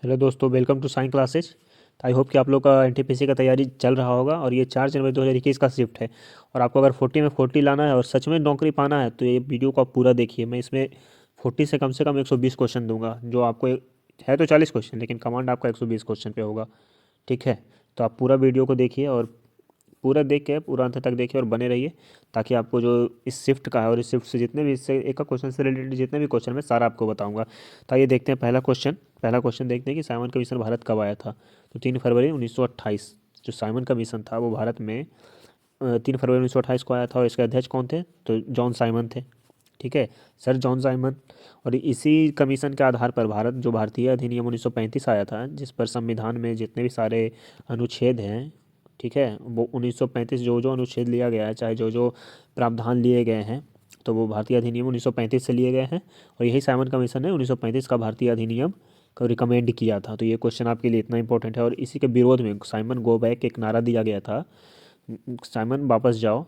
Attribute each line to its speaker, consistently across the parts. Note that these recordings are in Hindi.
Speaker 1: हेलो दोस्तों, welcome to science classes. I hope कि आप लोग का एनटीपीसी का तैयारी चल रहा होगा और ये 4 जनवरी 2021 का शिफ्ट है। और आपको अगर 40 में 40 लाना है और सच में नौकरी पाना है तो ये वीडियो को आप पूरा देखिए। मैं इसमें 40 से कम 120 क्वेश्चन दूंगा, जो आपको है तो 40 क्वेश्चन, लेकिन कमांड आपका 120 क्वेश्चन पे होगा। ठीक है, तो आप पूरा वीडियो को देखिए और पूरा देख के पूरा अंत तक देखिए और बने रहिए, ताकि आपको जो इस शिफ्ट का है और इस शिफ्ट से जितने भी इससे एक क्वेश्चन से रिलेटेड जितने भी क्वेश्चन मैं सारा आपको बताऊंगा। तो आइए देखते हैं पहला क्वेश्चन देखते हैं कि साइमन का मिशन भारत कब आया था। तो 3 फरवरी 1928 जो साइमन का मिशन था वो भारत में 3 फरवरी 1928 को आया था। और इसके अध्यक्ष कौन थे? तो जॉन साइमन थे। ठीक है, सर जॉन साइमन। और इसी कमीशन के आधार पर भारत जो भारतीय अधिनियम 1935 आया था, जिस पर संविधान में जितने भी सारे अनुच्छेद हैं, ठीक है, वो 1935 जो जो अनुच्छेद लिया गया है, चाहे जो जो प्रावधान लिए गए हैं, तो वो भारतीय अधिनियम 1935 से लिए गए हैं। और यही साइमन कमीशन ने 1935 का भारतीय अधिनियम को रिकमेंड किया था। तो ये क्वेश्चन आपके लिए इतना इंपॉर्टेंट है। और इसी के विरोध में साइमन गो बैक एक नारा दिया गया था, साइमन वापस जाओ।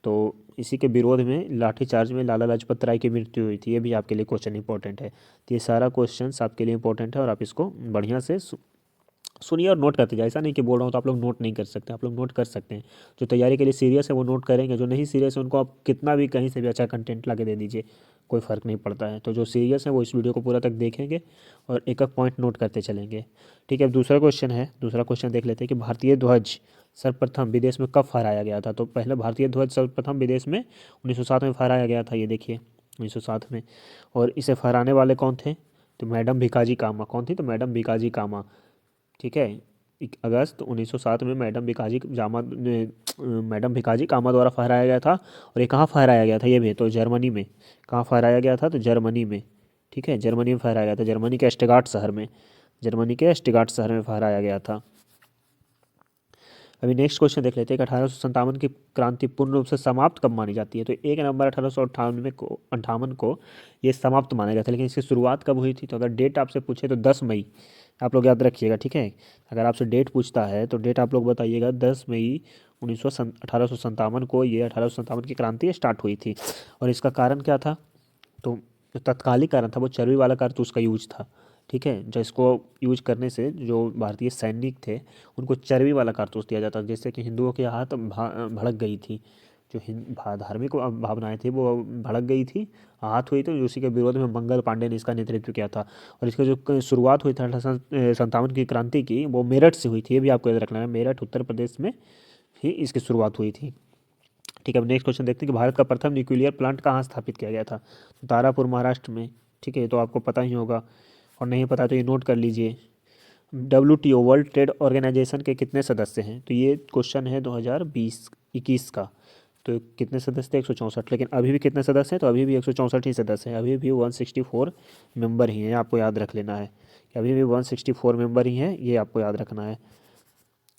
Speaker 1: तो इसी के विरोध में लाठीचार्ज में लाला लाजपत राय की मृत्यु हुई थी। ये भी आपके लिए क्वेश्चन इंपॉर्टेंट है। तो ये सारा क्वेश्चंस आपके लिए इंपॉर्टेंट है और आप इसको बढ़िया से सुनिए और नोट करते जाए। ऐसा नहीं कि बोल रहा हूँ तो आप लोग नोट नहीं कर सकते, आप लोग नोट कर सकते हैं। जो तैयारी के लिए सीरियस है वो नोट करेंगे, जो नहीं सीरियस है उनको आप कितना भी कहीं से भी अच्छा कंटेंट ला के दे दीजिए, कोई फ़र्क नहीं पड़ता है। तो जो सीरियस है वो इस वीडियो को पूरा तक देखेंगे और एक एक पॉइंट नोट करते चलेंगे। ठीक है, अब दूसरा क्वेश्चन देख लेते हैं कि भारतीय ध्वज सर्वप्रथम विदेश में कब फहराया गया था। तो पहले भारतीय ध्वज सर्वप्रथम विदेश में 1907 में फहराया गया था। ये देखिए 1907 में। और इसे फहराने वाले कौन थे? तो मैडम भिकाजी कामा। कौन थी? तो मैडम भिकाजी कामा। ठीक है, 1 अगस्त 1907 में मैडम भिकाजी कामा द्वारा फहराया गया था। और ये कहाँ फहराया गया था? ये भी तो जर्मनी में। कहाँ फहराया गया था? तो जर्मनी में। ठीक है, जर्मनी में फहराया गया था, जर्मनी के स्टगार्ट शहर में। जर्मनी के स्टगार्ट शहर में फहराया गया था। अभी नेक्स्ट क्वेश्चन देख लेते हैं कि 1857 की क्रांति पूर्ण रूप से समाप्त कब मानी जाती है। तो 1 नवंबर 1898 को ये समाप्त माना गया था, लेकिन इसकी शुरुआत कब हुई थी? तो अगर डेट आपसे पूछे तो 10 मई। आप लोग याद रखिएगा, ठीक है। अगर आपसे डेट पूछता है तो डेट आप लोग बताइएगा। 10 मई 1857 को ये 1857 की क्रांति स्टार्ट हुई थी। और इसका कारण क्या था? तो जो तत्कालिक कारण था वो चर्बी वाला कारतूस का यूज था। ठीक है, जिसको यूज करने से जो भारतीय सैनिक थे उनको चर्बी वाला कारतूस दिया जाता, जिससे कि हिंदुओं की आहत भड़क गई थी। जो धार्मिक भावनाएं थी वो भड़क गई थी, आहत हुई। तो उसी के विरोध में मंगल पांडे ने इसका नेतृत्व किया था। और इसका जो शुरुआत हुई थी 1857 की क्रांति की, वो मेरठ से हुई थी। ये भी आपको याद रखना है, मेरठ उत्तर प्रदेश में ही इसकी शुरुआत हुई थी। ठीक है, अब नेक्स्ट क्वेश्चन देखते हैं कि भारत का प्रथम न्यूक्लियर प्लांट कहाँ स्थापित किया गया था। तो तारापुर, महाराष्ट्र में। ठीक है, ये तो आपको पता ही होगा, और नहीं पता तो ये नोट कर लीजिए। WTO वर्ल्ड ट्रेड ऑर्गेनाइजेशन के कितने सदस्य हैं? तो ये क्वेश्चन है 2020-21 का। तो कितने सदस्य थे? 164। लेकिन अभी भी कितने सदस्य हैं? तो अभी भी 164 ही सदस्य हैं। अभी भी 164 मेंबर ही हैं, आपको याद रख लेना है कि अभी भी 164 मेंबर ही हैं, ये आपको याद रखना है।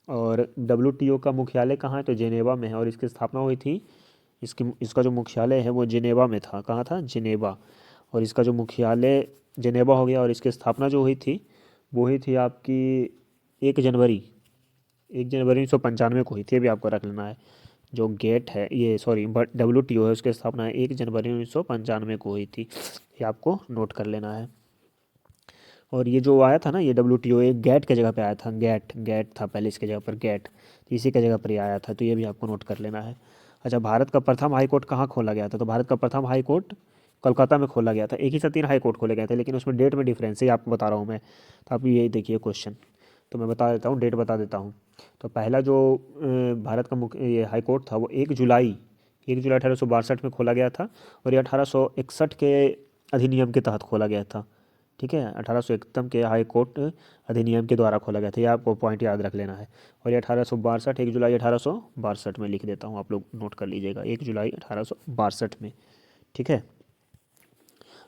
Speaker 1: और WTO का मुख्यालय कहाँ है? तो जेनेवा में है। और इसकी स्थापना हुई थी, इसका जो मुख्यालय है वो जिनेवा में था। कहाँ था? जिनेवा। और इसका जो मुख्यालय जिनेवा हो गया। और इसकी स्थापना जो हुई थी वो हुई थी आपकी 1 जनवरी 1 जनवरी 1995 को हुई थी। ये भी आपको रख लेना है। जो गेट है ये, सॉरी, बट WTO है, उसकी स्थापना 1 जनवरी 1995 को हुई थी। ये आपको नोट कर लेना है। और ये जो आया था ना, ये WTO एक गैट के जगह पे आया था। गैट गैट था पहले, इसके जगह पर गैट, तो इसी के जगह पर ये आया था। तो ये भी आपको नोट कर लेना है। अच्छा, भारत का प्रथम हाई कोर्ट कहाँ खोला गया था? तो भारत का प्रथम हाई कोर्ट कोलकाता में खोला गया था। एक ही साथ 3 हाई कोर्ट खोले गए थे, लेकिन उसमें डेट में डिफरेंस है, ये आपको बता रहा हूँ मैं। तो आप यही देखिए क्वेश्चन। तो मैं बता देता हूँ, डेट बता देता हूँ। तो पहला जो भारत का मुख्य ये हाई कोर्ट था वो 1 जुलाई 1862 में खोला गया था। और ये 1861 के अधिनियम के तहत खोला गया था। ठीक है, 1861 के हाई कोर्ट अधिनियम के द्वारा खोला गया था। ये आपको पॉइंट याद रख लेना है। और ये 1862, 1 जुलाई 1862 में लिख देता हूँ, आप लोग नोट कर लीजिएगा, 1 जुलाई 1862 में। ठीक है,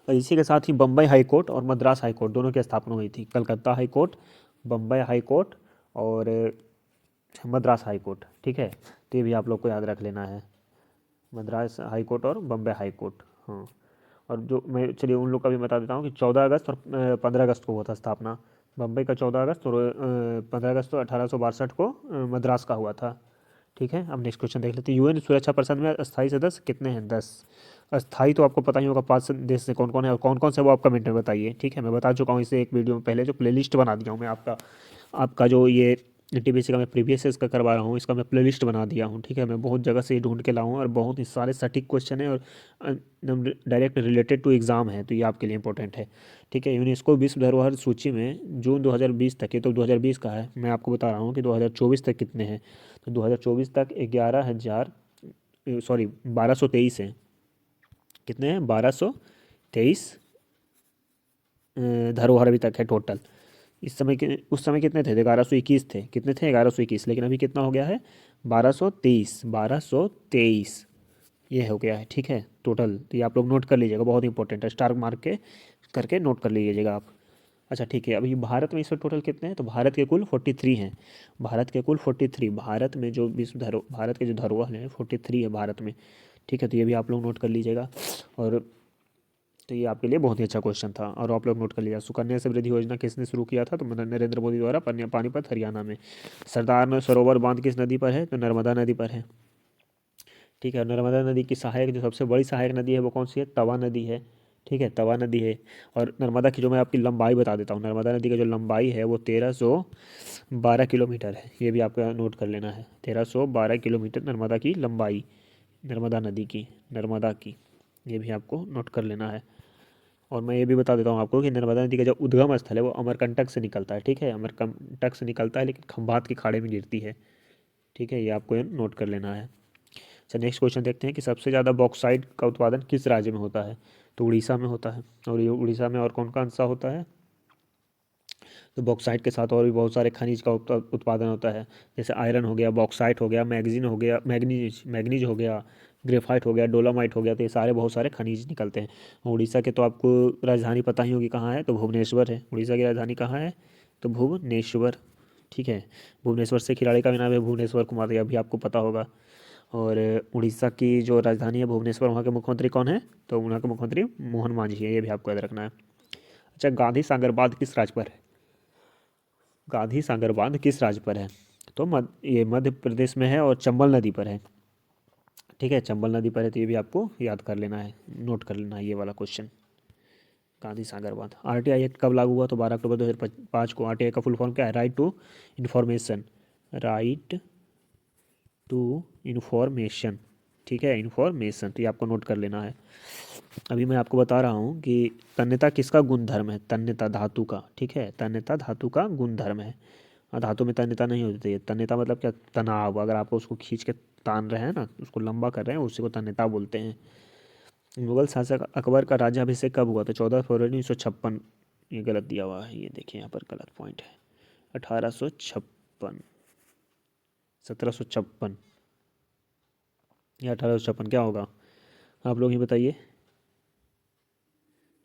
Speaker 1: और इसी के साथ ही बम्बई हाई कोर्ट और मद्रास हाई कोर्ट दोनों की स्थापना हुई थी। Calcutta high court, Bombay high court और मद्रास हाई कोर्ट। ठीक है, तो ये भी आप लोग को याद रख लेना है, मद्रास हाई कोर्ट और बम्बई हाई कोर्ट। हाँ, और जो मैं, चलिए उन लोग का भी बता देता हूँ कि 14 अगस्त और 15 अगस्त को हुआ था स्थापना। बम्बई का 14 अगस्त और 15 अगस्त तो 1862 को मद्रास का हुआ था। ठीक है, अब नेक्स्ट क्वेश्चन देख लेते हैं। यूएन सुरक्षा परिषद में अस्थायी सदस्य कितने हैं? 10। अस्थायी तो आपको पता ही होगा 5 देश से कौन कौन है, और कौन कौन से वो आप कमेंट में बताइए। ठीक है, मैं बता चुका हूँ इसे एक वीडियो में पहले, जो प्लेलिस्ट बना दिया हूँ मैं आपका। आपका जो ये एनटीपीसी का मैं प्रीवियस इसका करवा रहा हूँ, इसका मैं प्लेलिस्ट बना दिया हूँ। ठीक है, मैं बहुत जगह से ये ढूंढ के लाऊँ, और बहुत ही सारे सटीक क्वेश्चन है, और एकदम डायरेक्ट रिलेटेड टू एग्ज़ाम है, तो ये आपके लिए इंपॉर्टेंट है। ठीक है, यूनेस्को विश्व धरोहर सूची में जून 2020 तक, ये तो 2020 का है, मैं आपको बता रहा हूँ कि 2024 तक कितने हैं। तो 2024 तक 11,000, सॉरी 1223 हैं। कितने हैं? 1223 धरोहर अभी तक है टोटल। इस समय के उस समय कितने थे? 1121 थे। कितने थे? 1121, लेकिन अभी कितना हो गया है? 1223, 1223 ये हो गया है। ठीक है, टोटल। तो ये आप लोग नोट कर लीजिएगा, बहुत इंपॉर्टेंट है, स्टार मार्क के करके नोट कर लीजिएगा आप। अच्छा ठीक है, अभी भारत में इस वक्त टोटल कितने हैं? तो भारत के कुल 43 हैं। भारत के कुल 43, भारत में जो भारत के जो धरोहर हैं 43 है भारत में। ठीक है, तो ये भी आप लोग नोट कर लीजिएगा। और तो ये आपके लिए बहुत ही अच्छा क्वेश्चन था, और आप लोग नोट कर लीजिए। सुकन्या समृद्धि योजना किसने शुरू किया था? तो नरेंद्र मोदी द्वारा, पानीपत हरियाणा में। सरदार सरोवर बांध किस नदी पर है? तो नर्मदा नदी पर है। ठीक है, नर्मदा नदी की सहायक, जो सबसे बड़ी सहायक नदी है वो कौन सी है? तवा नदी है। ठीक है, तवा नदी है। और नर्मदा की जो मैं आपकी लंबाई बता देता हूँ, नर्मदा नदी की जो लंबाई है वो 1312 किलोमीटर है। ये भी आपका नोट कर लेना है, 1312 किलोमीटर नर्मदा की लंबाई, नर्मदा नदी की, नर्मदा की, ये भी आपको नोट कर लेना है। और मैं ये भी बता देता हूँ आपको कि नर्मदा नदी का जो उद्गम स्थल है वो अमरकंटक से निकलता है। ठीक है, अमरकंटक से निकलता है, लेकिन खंभात के खाड़े में गिरती है। ठीक है, ये आपको नोट कर लेना है। अच्छा, नेक्स्ट क्वेश्चन देखते हैं कि सबसे ज़्यादा बॉक्साइट का उत्पादन किस राज्य में होता है? तो उड़ीसा में होता है। और ये उड़ीसा में और कौन कौन सा होता है? तो बॉक्साइट के साथ और भी बहुत सारे खनिज का उत्पादन होता है, जैसे आयरन हो गया, बॉक्साइट हो गया, मैग्जीन हो गया, मैग्नीज मैग्नीज हो गया, ग्रेफाइट हो गया, डोलामाइट हो गया। तो ये सारे बहुत सारे खनिज निकलते हैं। उड़ीसा के तो आपको राजधानी पता ही होगी कहाँ है, तो भुवनेश्वर है। उड़ीसा की राजधानी कहाँ है? तो भुवनेश्वर। ठीक है, भुवनेश्वर से खिलाड़ी का भी नाम है भुवनेश्वर कुमार, ये अभी आपको पता होगा। और उड़ीसा की जो राजधानी है भुवनेश्वर, वहाँ के मुख्यमंत्री कौन है? तो वहाँ के मुख्यमंत्री मोहन मांझी है, ये भी आपको याद रखना है। अच्छा, गांधी सागर बांध किस राज्य पर है? गांधी सागर बांध किस राज्य पर है? तो ये मध्य प्रदेश में है, और चंबल नदी पर है। ठीक है, चंबल नदी पर है, तो ये भी आपको याद कर लेना है, नोट कर लेना है ये वाला क्वेश्चन। गांधी सागर बांध। आरटीआई एक्ट कब लागू हुआ? तो 12 अक्टूबर 2005 को। आरटीआई का फुल फॉर्म क्या है? Right to information, right to information. ठीक है, इन्फॉर्मेशन, तो ये आपको नोट कर लेना है। अभी मैं आपको बता रहा हूँ कि तन्यता किसका गुण धर्म है? तन्यता धातु का। ठीक है, तन्यता धातु का गुण धर्म है। धातु में तन्यता नहीं होती है। तन्यता मतलब क्या? तनाव, अगर आपको उसको खींच के तान रहे हैं ना, उसको लंबा कर रहे हैं, उसी को तन्यता बोलते हैं। मुगल शासक अकबर का राज्याभिषेक कब हुआ? तो 14 फरवरी 1956। ये गलत दिया हुआ है, ये देखिए यहाँ पर गलत पॉइंट है। 1856, 1756 या 1856, क्या होगा आप लोग ही बताइए।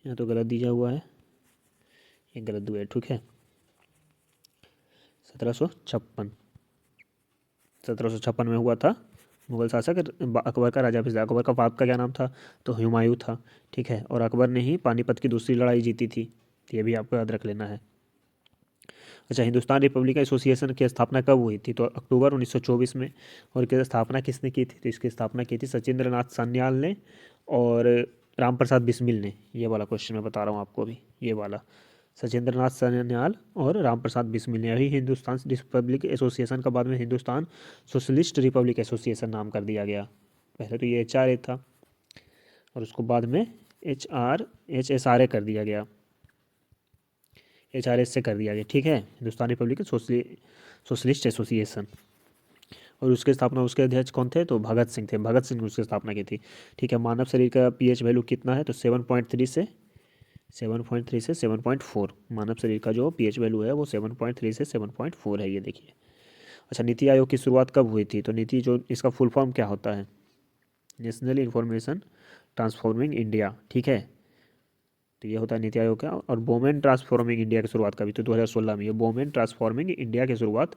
Speaker 1: यहाँ तो गलत दिया हुआ है, ये गलत दिया है। ठीक है, 1756, 1756 में हुआ था मुगल शासक अकबर का राजाभिषेक। अकबर का बाप का क्या नाम था? तो हुमायूं था। ठीक है, और अकबर ने ही पानीपत की दूसरी लड़ाई जीती थी, तो ये भी आपको याद रख लेना है। अच्छा, हिंदुस्तान रिपब्लिक एसोसिएशन की स्थापना कब हुई थी? तो अक्टूबर 1924 में। और इसकी स्थापना किसने की थी? तो इसकी स्थापना की थी सचिंद्र नाथ सान्याल ने और राम प्रसाद बिस्मिल ने। ये वाला क्वेश्चन मैं बता रहा हूँ आपको अभी, ये वाला सचिंद्र नाथ सान्याल और राम प्रसाद बिस्मिल ने। अभी हिंदुस्तान रिपब्लिक एसोसिएशन का बाद में हिंदुस्तान सोशलिस्ट रिपब्लिक एसोसिएशन नाम कर दिया गया। पहले तो ये HRA था, और उसको बाद में HSRA कर दिया गया, HRS से कर दिया गया। ठीक है, हिंदुस्तान रिपब्लिक सोशलिस्ट एसोसिएशन। और उसके स्थापना, उसके अध्यक्ष कौन थे? तो भगत सिंह थे। भगत सिंह ने उसकी स्थापना की थी। ठीक है, मानव शरीर का पीएच वैल्यू कितना है? तो 7.3 से 7.4। मानव शरीर का जो पीएच वैल्यू है वो 7.3 से 7.4 है, ये देखिए। अच्छा, नीति आयोग की शुरुआत कब हुई थी? तो नीति जो इसका फुल फॉर्म क्या होता है? National information transforming India. ठीक है, तो ये होता है नीति आयोग का। और वोमेन ट्रांसफॉर्मिंग इंडिया की शुरुआत कभी? तो 2016 में। ये वोमेन ट्रांसफॉर्मिंग इंडिया की शुरुआत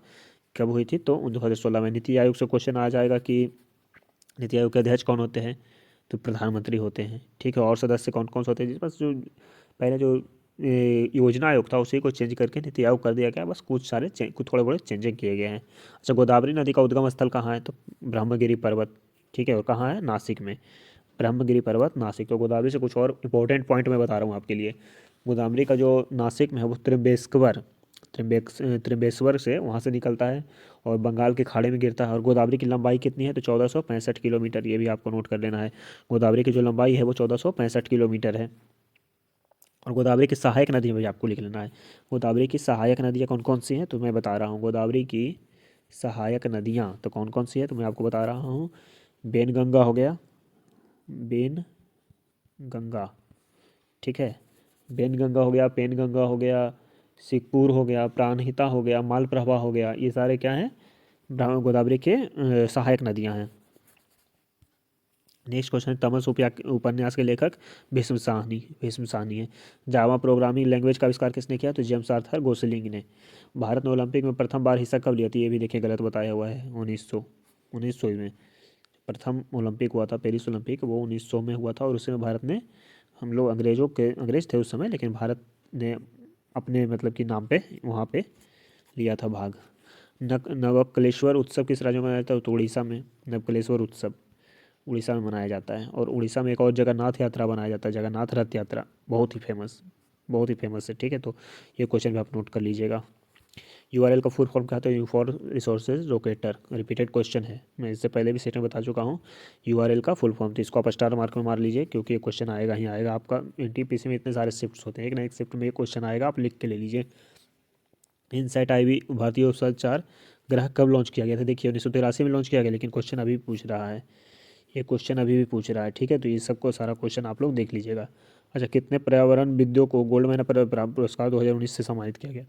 Speaker 1: कब हुई थी? तो 2016 में। नीति आयोग से क्वेश्चन आ जाएगा कि नीति आयोग के अध्यक्ष कौन होते हैं? तो प्रधानमंत्री होते हैं। ठीक है, और सदस्य कौन कौन से होते हैं? जिस पास जो पहले जो योजना आयोग था उसी को चेंज करके नीति आयोग कर दिया गया, बस कुछ सारे कुछ थोड़े बड़े चेंजिंग किए गए हैं। अच्छा, गोदावरी नदी का उद्गम स्थल कहाँ है? तो ब्रह्मगिरी पर्वत, ठीक है। और कहाँ है? नासिक में। ब्रह्मगिरी पर्वत नासिक। तो गोदावरी से कुछ और इंपॉर्टेंट पॉइंट मैं बता रहा हूँ आपके लिए। गोदावरी का जो नासिक में है वो त्रिम्बेश्वर से वहाँ से निकलता है और बंगाल के खाड़ी में गिरता है। और गोदावरी की लंबाई कितनी है? तो 1465 किलोमीटर, ये भी आपको नोट कर लेना है। गोदावरी की जो लंबाई है वो 1465 किलोमीटर है। और गोदावरी की सहायक नदी भी आपको लिख लेना है। गोदावरी की सहायक नदियाँ कौन कौन सी हैं? तो मैं बता रहा हूँ गोदावरी की सहायक नदियाँ तो कौन कौन सी है, तो मैं आपको बता रहा हूँ। बेनगंगा हो गया, बेन गंगा, ठीक है। बेनगंगा हो गया, पेनगंगा हो गया, सिकपुर हो गया, प्राणहिता हो गया, मालप्रभा हो गया, ये सारे क्या हैं? गोदावरी के सहायक नदियाँ हैं। नेक्स्ट क्वेश्चन, तमस उपन्यास के लेखक भीष्म साहनी है। जावा प्रोग्रामिंग लैंग्वेज का आविष्कार किसने किया? तो जेम्स आर्थर गोसलिंग ने। भारत ने ओलंपिक में प्रथम बार हिस्सा कब लिया था? ये भी देखिए गलत बताया हुआ है। 1900 में प्रथम ओलंपिक हुआ था, पेरिस ओलंपिक, वो 1900 में हुआ था। और उसमें भारत ने, हम लोग अंग्रेज थे उस समय, लेकिन भारत ने अपने मतलब कि नाम पे वहाँ पे लिया था भाग। नवकलेश्वर उत्सव किस राज्य में मनाया जाता है? तो उड़ीसा में। नवकलेश्वर उत्सव उड़ीसा में मनाया जाता है। और उड़ीसा में एक और जगन्नाथ यात्रा बनाया जाता है, जगन्नाथ रथ यात्रा, बहुत ही फेमस है, ठीक है। तो ये क्वेश्चन भी आप नोट कर लीजिएगा। यूआरएल का फुल फॉर्म क्या था? You for resources locator. Repeated question है, मैं इससे पहले भी सेट में बता चुका हूँ। यूआरएल का फुल फॉर्म, तो इसको आप स्टार मार्क में मार लीजिए, क्योंकि ये क्वेश्चन आएगा ही आएगा आपका। एनटीपीसी में इतने सारे शिफ्ट्स होते हैं, एक ना एक शिफ्ट में ये क्वेश्चन आएगा, आप लिख के ले लीजिए। इनसाइट आईवी भारतीय उपसंचार ग्रह कब लॉन्च किया गया था? देखिए 1983 में लॉन्च किया गया, लेकिन क्वेश्चन अभी भी पूछ रहा है, ये क्वेश्चन अभी भी पूछ रहा है, ठीक है। तो ये सबको सारा क्वेश्चन आप लोग देख लीजिएगा। अच्छा, कितने पर्यावरणविदों को गोल्ड मेडल पुरस्कार 2019 से सम्मानित किया गया?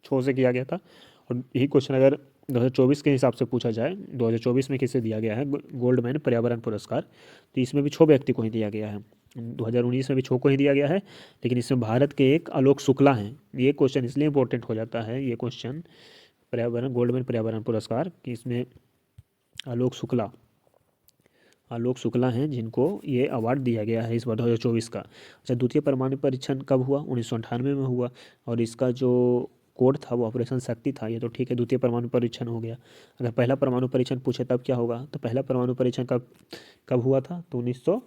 Speaker 1: 6 से किया गया था। और यही क्वेश्चन अगर 2024 के हिसाब से पूछा जाए, 2024 में किसे दिया गया है गोल्डमैन पर्यावरण पुरस्कार, तो इसमें भी 6 व्यक्ति को ही दिया गया है। 2019 में भी 6 को ही दिया गया है, लेकिन इसमें भारत के एक आलोक शुक्ला हैं। ये क्वेश्चन इसलिए इंपॉर्टेंट हो जाता है, ये क्वेश्चन पर्यावरण गोल्डमैन पर्यावरण पुरस्कार कि इसमें आलोक शुक्ला आलोक शुक्ला हैं जिनको ये अवार्ड दिया गया है इस बार 2024 का। अच्छा, द्वितीय परमाणु परीक्षण कब हुआ? 1998 में हुआ। और इसका जो कोड था वो ऑपरेशन शक्ति था, ये तो ठीक है, द्वितीय परमाणु परीक्षण हो गया। अगर पहला परमाणु परीक्षण पूछे तब क्या होगा? तो पहला परमाणु परीक्षण कब कब हुआ था? तो 1900,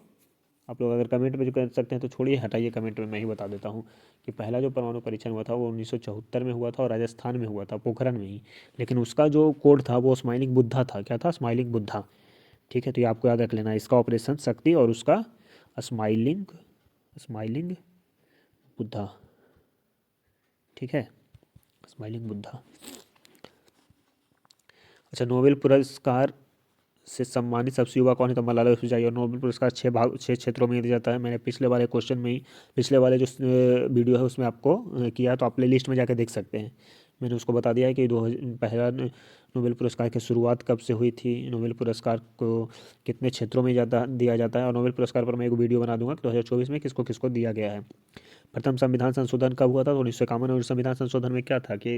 Speaker 1: आप लोग अगर कमेंट में जो कर सकते हैं तो छोड़िए, हटाइए, कमेंट में मैं ही बता देता हूँ कि पहला जो परमाणु परीक्षण हुआ था वो 1974 में हुआ था, और राजस्थान में हुआ था, पोखरण में ही। लेकिन उसका जो कोड था वो स्माइलिंग बुद्धा था। क्या था? स्माइलिंग बुद्धा, ठीक है। तो ये आपको याद रख लेना है, इसका ऑपरेशन शक्ति और उसका स्माइलिंग स्माइलिंग बुद्धा, ठीक है, स्माइलिंग बुद्धा। अच्छा, नोबेल पुरस्कार से सम्मानित सबसे युवा कौन है? तो मलाला यूसुफजई। और नोबेल पुरस्कार 6 क्षेत्रों में दिया जाता है। मैंने पिछले वाले क्वेश्चन में ही, पिछले वाले जो वीडियो है उसमें आपको किया, तो आप प्ले लिस्ट में जाकर देख सकते हैं। मैंने उसको बता दिया है कि पहला नोबेल पुरस्कार की शुरुआत कब से हुई थी, नोबेल पुरस्कार को कितने क्षेत्रों में दिया जाता है। और नोबेल पुरस्कार पर मैं एक वीडियो बना दूंगा कि 2024 में किसको किसको दिया गया है। प्रथम संविधान संशोधन कब हुआ था? तो 1951। और संविधान संशोधन में क्या था कि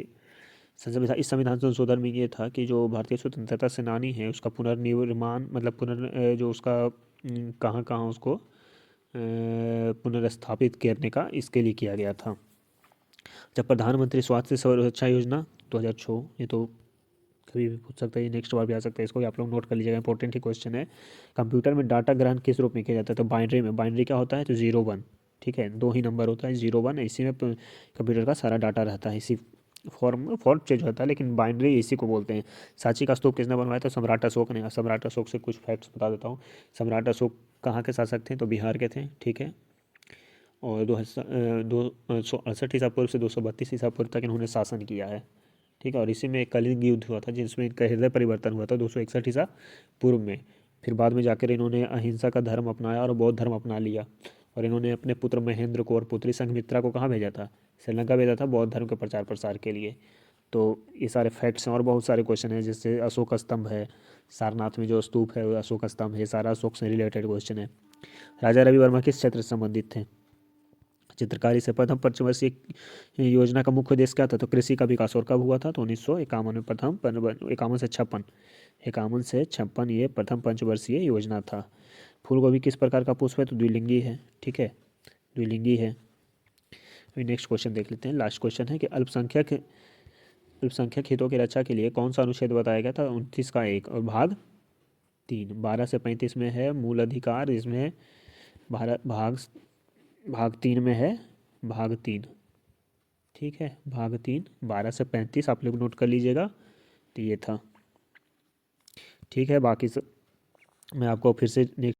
Speaker 1: इस संविधान संशोधन में ये था कि जो भारतीय स्वतंत्रता सेनानी है उसका पुनर्निर्माण, मतलब जो उसका कहाँ कहाँ उसको पुनर्स्थापित करने का इसके लिए किया गया था। जब प्रधानमंत्री स्वास्थ्य सुरक्षा योजना 2006, ये तो कभी भी पूछ सकता है, ये नेक्स्ट बार भी आ सकता है, इसको भी आप लोग नोट कर लीजिएगा, इंपॉर्टेंट ही क्वेश्चन है। कंप्यूटर में डाटा ग्रहण किस रूप में किया जाता है? तो बाइनरी में। बाइनरी क्या होता है? तो 0 1, ठीक है, 2 ही नंबर होता है, 0 1, इसी में कंप्यूटर का सारा डाटा रहता है, इसी फॉर्म चेंज होता है, लेकिन बाइनरी इसी को बोलते हैं। सांची का स्तूप किसने बनवाया था? सम्राट अशोक ने। सम्राट अशोक से कुछ फैक्ट्स बता देता हूँ। सम्राट अशोक कहाँ के शासक थे? तो बिहार के थे, ठीक है। और 268 ईसा पूर्व से 232 ईसा पूर्व तक इन्होंने शासन किया है, ठीक है। और इसी में एक कलिंग युद्ध हुआ था जिसमें इनका हृदय परिवर्तन हुआ था 261 ईसा पूर्व में। फिर बाद में जाकर इन्होंने अहिंसा का धर्म अपनाया और बौद्ध धर्म अपना लिया। और इन्होंने अपने पुत्र महेंद्र को और पुत्री संघमित्रा को कहाँ भेजा था? श्रीलंका भेजा था, बौद्ध धर्म के प्रचार प्रसार के लिए। तो ये सारे फैक्ट्स हैं, और बहुत सारे क्वेश्चन हैं, जैसे अशोक स्तंभ है, सारनाथ में जो स्तूप है वो अशोक स्तंभ है, सारा अशोक से रिलेटेड क्वेश्चन है। राजा रवि वर्मा किस क्षेत्र से संबंधित थे? चित्रकारी से। प्रथम पंचवर्षीय योजना का मुख्य उद्देश्य क्या था? तो कृषि का विकास। और कब हुआ था? तो 1951 में। प्रथम 51 से 56 ये प्रथम पंचवर्षीय योजना था। फूल गोभी किस प्रकार का पुष्प है? तो द्विलिंगी है, ठीक है, द्विलिंगी है। अभी नेक्स्ट क्वेश्चन देख लेते हैं। लास्ट क्वेश्चन है कि अल्पसंख्यक हितों की रक्षा के लिए कौन सा अनुच्छेद बताया गया था? 29 का 1 और भाग 3। 12 से 35 में है मूल अधिकार, इसमें भारत भाग 3 में है भाग 3। ठीक है, भाग 3 12 से 35 आप लोग नोट कर लीजिएगा। तो ये था। ठीक है, बाकी मैं आपको फिर से नेक्स्ट